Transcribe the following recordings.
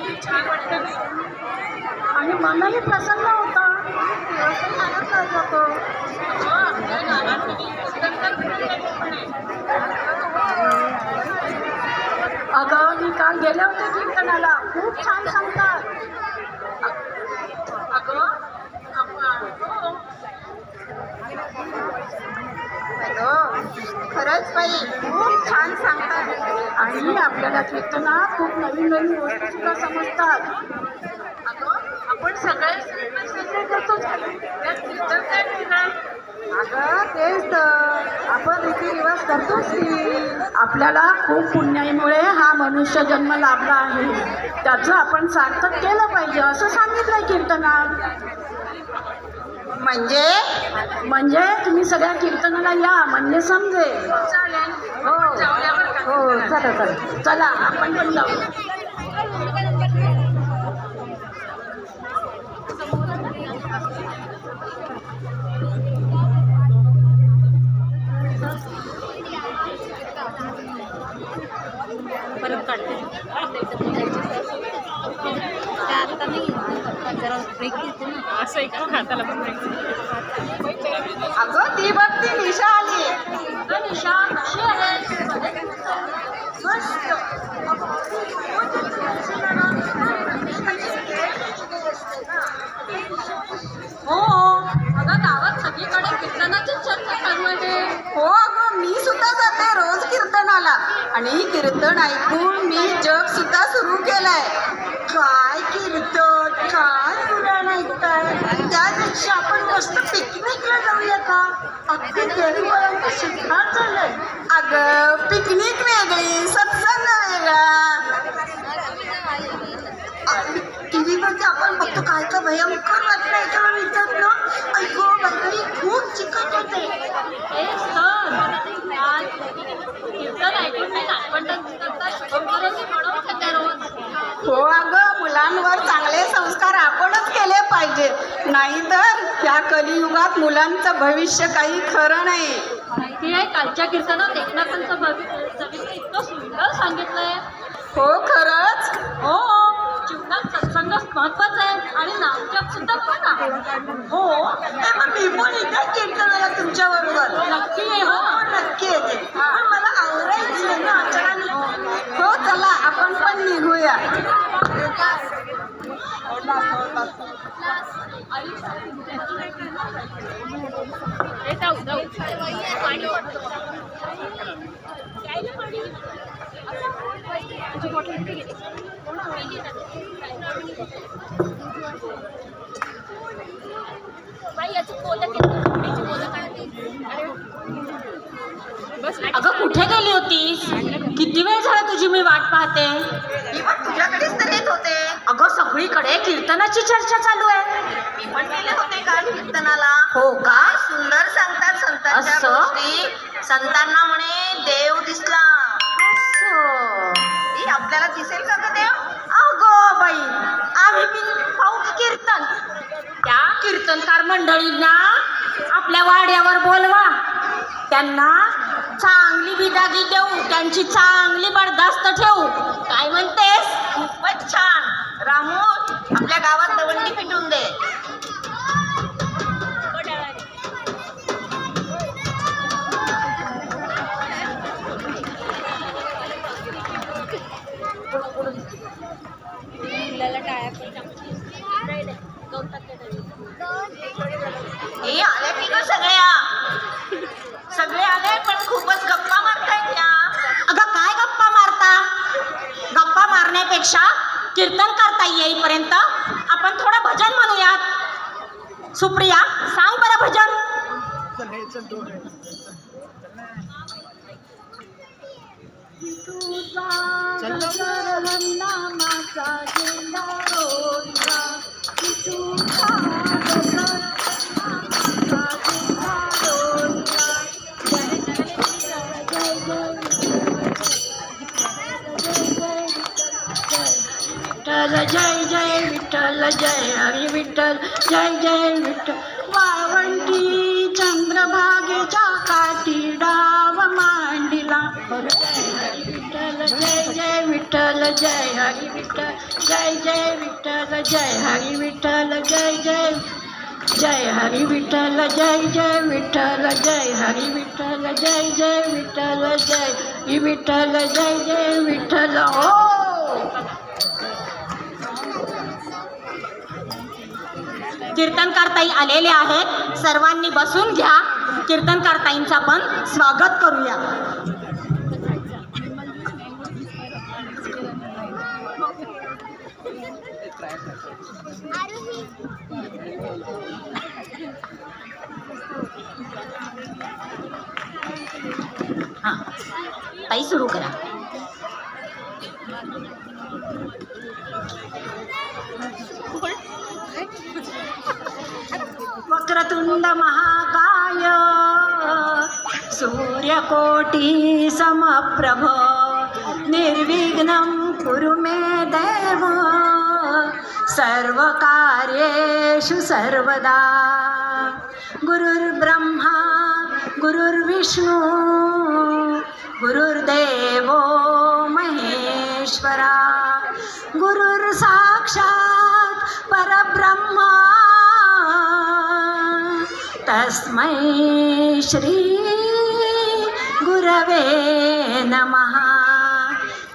किती छान वाटतं. आणि मनही प्रसन्न होतं. दिवसही आनंदात जातो. आपल्या गावात कधी कीर्तनकार मंडळी पण आहे. अगं मी काल गेले होते कीर्तनाला. खूप छान सांगतात. अगं हॅलो, खरंच बाई खूप छान सांगतात. आणि आपल्याला कीर्तनात खूप नवीन नवीन गोष्टी सुद्धा समजतात. अगं आपण सगळे साजरे करतो. त्यात कीर्तन काय वेगळं? अगं तेच तर, आपण रीतिरिवाज करतोच की. आपल्याला खूप पुण्याईमुळे हा मनुष्य जन्म लाभला आहे. त्याचं आपण सार्थक केलं पाहिजे असं सांगितलंय कीर्तनात. म्हणजे तुम्ही सगळ्या कीर्तनाला या म्हणजे समजेल. चालेल. हो जाऊया बरं का? हो, चला. चला आपण पण जाऊ. परत काढते. आता नाही जरा ब्रेक घेते ना. असं एक हाताला पण ब्रेक. अगं ती बघ, ती निशा आली. निशा कशी आहे? मस्त. हो अगं गावात सगळीकडे कीर्तनाची चर्चा चालू आहे. हो अगं, मी सुद्धा जाते रोज कीर्तनाला. आणि कीर्तन ऐकून मी जग सुद्धा सुरू केलंय. काय कीर्तन, काय पुराण ऐकताय. त्यापेक्षा आपण मस्त पिकनिकला जाऊया का? अगदी गरीबांना शिकणार चाललंय. अगं पिकनिक वेगळी, सत्संग वेगळा. टीव्हीवरती आपण बघतो काय काय भयंकर वाटतं एका विचार ना. ऐको बाई खूप चिकट होते. तेच तर. आज कीर्तन ऐकून मी नागपंडांचा शुभम करोती म्हणून खाते रोज. हो अगं, मुलांवर चांगले संस्कार आपणच केले पाहिजे. नाहीतर या कलियुगात मुलांचं भविष्य काही खरं नाही. माहिती आहे कालच्या कीर्तनात एकनाथांचं भविष्य इतकं सुंदर सांगितलंय. हो खरंच. हो जीवनात सत्संग महत्वाचा आहे आणि नामजप सुद्धा बघा. हो ते मग मी पण इथे कीर्तनाला तुमच्या बरोबर नक्की आहे. हो नक्की येते. पण मला आवडायची ना अचानक. हो चला आपण पण निघूया. हे जाऊ जाऊ. तुझी बॉटल किती गेली? बाई याची पोलं अगं कुठे गेली होतीस? किती वेळ झाला तुझी मी वाट पाहते. मी पण तुझ्याकडेच तर येत होते. अगं सगळीकडे कीर्तनाची चर्चा चालू आहे. मी पण गेले होते काल कीर्तनाला. हो का? सुंदर सांगतात संतांच्या असं? गोष्टी. संतांना म्हणे देव दिसला. ई, आपल्याला दिसेल का ग देव? अगो बाई, आम्ही पाहू कीर्तन. त्या कीर्तनकार मंडळींना आपल्या वाड्यावर बोलवा. त्यांना चांगली बिदागी देऊ, त्यांची चांगली बरदास्त ठेवू. काय म्हणतेस? खूपच छान. रामू, आपल्या गावात दवंडी पिटून दे. हे आल्या की ग सगळ्या? सगळे आले पण खूपच गप्पा मारतायत या. अगं काय गप्पा मारता? गप्पा मारण्यापेक्षा कीर्तन करता येईपर्यंत आपण थोडं भजन म्हणूयात. सुप्रिया सांग बरं भजन. जय जय विठ्ठल जय हरी विठ्ठल जय जय विठ्ठल. वाळवंटी चंद्रभागेच्या काठी डाव मांडिला. जय जय विठ्ठल जय हरी विठ्ठल जय जय विठ्ठल जय हरी विठ्ठल जय जय जय हरी विठ्ठल जय जय विठ्ठल जय हरी विठ्ठल जय जय विठ्ठल जय विठ्ठल जय जय विठ्ठल हो. कीर्तनकार ताई आलेले आहेत, सर्वांनी बसून घ्या. कीर्तनकार ताईंचं आपण स्वागत करूया. हां ताई सुरू करा. वक्रतुंड महाकाय सूर्यकोटि समप्रभ निर्विघ्नं कुरु मे देव सर्वकार्येषु सर्वदा. गुरुर्ब्रह्मा गुरुर्विष्णु गुरुर्देवो महेश्वरा गुरुर्साक्षात् परब्रह्मा तस्मै श्री गुरवे नमः.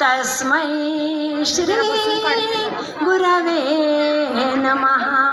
तस्मै श्री गुरवे नमः.